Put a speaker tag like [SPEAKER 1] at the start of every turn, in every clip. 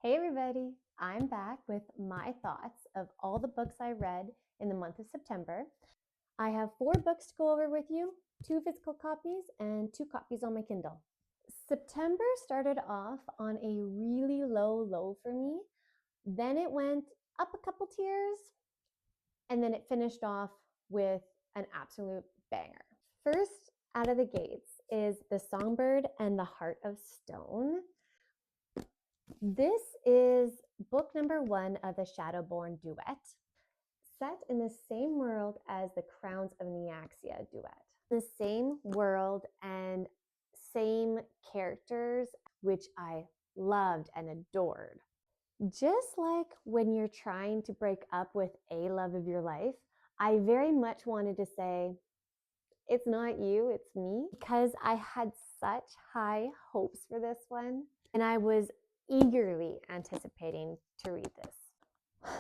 [SPEAKER 1] Hey everybody, I'm back with my thoughts of all the books I read in the month of September. I have 4 books to go over with you, 2 physical copies and 2 copies on my Kindle. September started off on a really low for me. Then it went up a couple tiers and then it finished off with an absolute banger. First out of the gates is The Songbird and the Heart of Stone. This is book number 1 of the Shadowborn duet, set in the same world as the Crowns of Neaxia duet. The same world and same characters, which I loved and adored. Just like when you're trying to break up with a love of your life, I very much wanted to say, it's not you, it's me, because I had such high hopes for this one and I was eagerly anticipating to read this.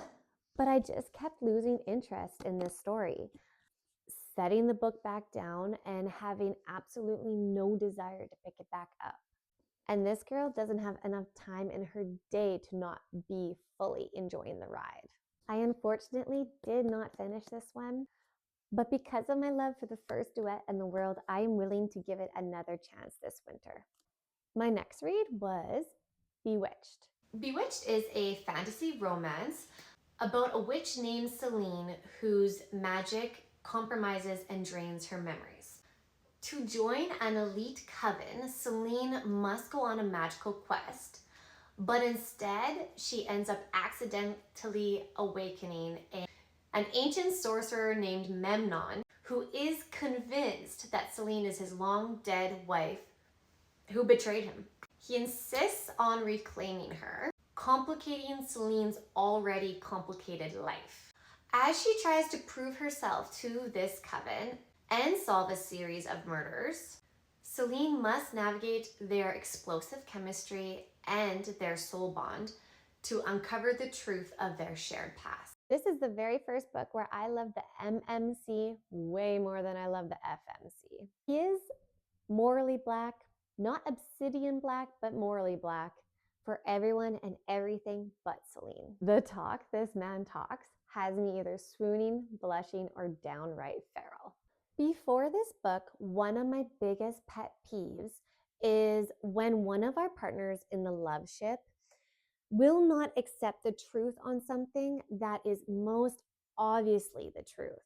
[SPEAKER 1] But I just kept losing interest in this story, setting the book back down and having absolutely no desire to pick it back up. And this girl doesn't have enough time in her day to not be fully enjoying the ride. I unfortunately did not finish this one, but because of my love for the first duet and the world, I am willing to give it another chance this winter. My next read was Bewitched.
[SPEAKER 2] Bewitched is a fantasy romance about a witch named Celine whose magic compromises and drains her memories. To join an elite coven, Celine must go on a magical quest, but instead she ends up accidentally awakening an ancient sorcerer named Memnon, who is convinced that Celine is his long dead wife who betrayed him. He insists on reclaiming her, complicating Celine's already complicated life. As she tries to prove herself to this coven and solve a series of murders, Celine must navigate their explosive chemistry and their soul bond to uncover the truth of their shared past.
[SPEAKER 1] This is the very first book where I love the MMC way more than I love the FMC. He is morally black, not obsidian black, but morally black for everyone and everything but Celine. The talk this man talks has me either swooning, blushing, or downright feral. Before this book, one of my biggest pet peeves is when one of our partners in the love ship will not accept the truth on something that is most obviously the truth.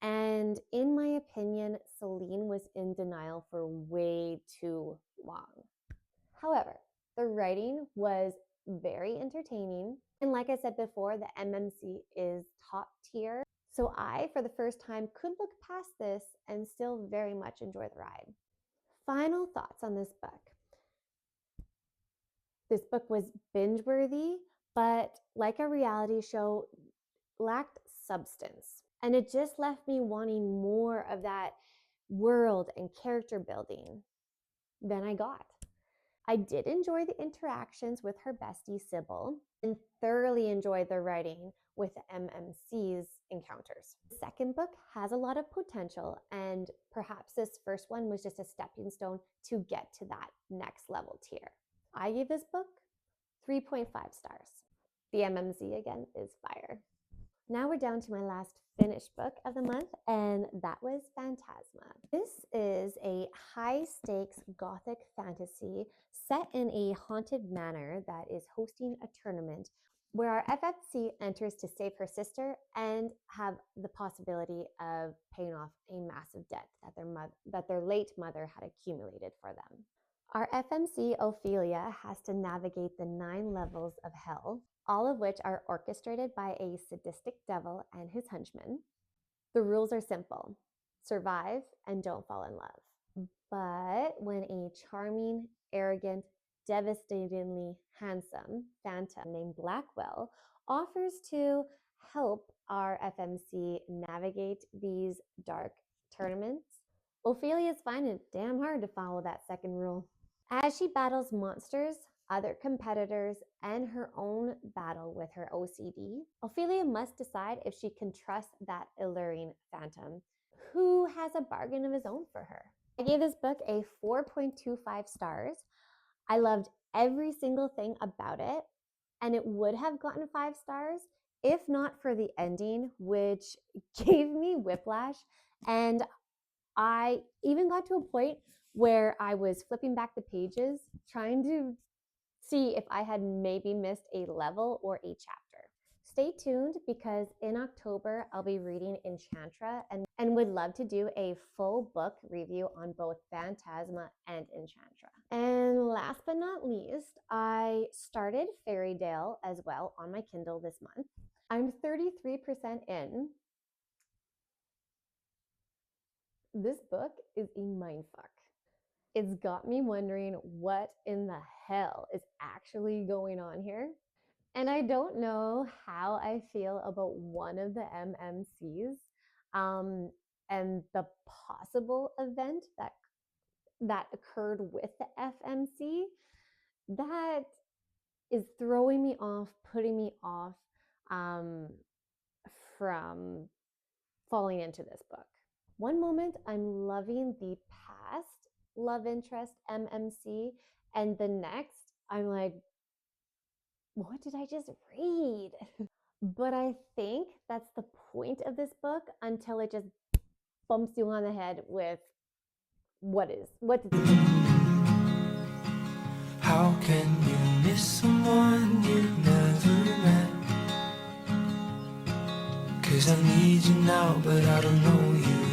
[SPEAKER 1] And in my opinion, Celine was in denial for way too long. However, the writing was very entertaining. And like I said before, the MMC is top tier. So I, for the first time, could look past this and still very much enjoy the ride. Final thoughts on this book. This book was binge-worthy, but like a reality show, lacked substance. And it just left me wanting more of that world and character building than I got. I did enjoy the interactions with her bestie Sybil and thoroughly enjoyed the writing with the MMC's encounters. The second book has a lot of potential, and perhaps this first one was just a stepping stone to get to that next level tier. I gave this book 3.5 stars. The MMC again is fire. Now we're down to my last finished book of the month, and that was Phantasma. This is a high-stakes gothic fantasy set in a haunted manor that is hosting a tournament where our FFC enters to save her sister and have the possibility of paying off a massive debt that their late mother had accumulated for them. Our FMC Ophelia has to navigate the 9 levels of hell, all of which are orchestrated by a sadistic devil and his henchmen. The rules are simple: survive and don't fall in love. But when a charming, arrogant, devastatingly handsome phantom named Blackwell offers to help our FMC navigate these dark tournaments, Ophelia's finding it damn hard to follow that second rule. As she battles monsters, other competitors, and her own battle with her OCD, Ophelia must decide if she can trust that alluring phantom, who has a bargain of his own for her. I gave this book a 4.25 stars. I loved every single thing about it. and it would have gotten 5 stars if not for the ending, which gave me whiplash. And I even got to a point where I was flipping back the pages trying to see if I had maybe missed a level or a chapter. Stay tuned because in October I'll be reading Enchantra and would love to do a full book review on both Phantasma and Enchantra. And last but not least, I started Fairytale as well on my Kindle this month. I'm 33% in. This book is a mindfuck. It's got me wondering what in the hell is actually going on here. And I don't know how I feel about one of the MMCs um, and the possible event that occurred with the FMC that is throwing me off, putting me off um, from falling into this book. One moment I'm loving the past love interest MMC, and the next I'm like, what did I just read? But I think that's the point of this book until it just bumps you on the head with what did it?
[SPEAKER 3] How can you miss someone you've never met? 'Cause I need you now, but I don't know you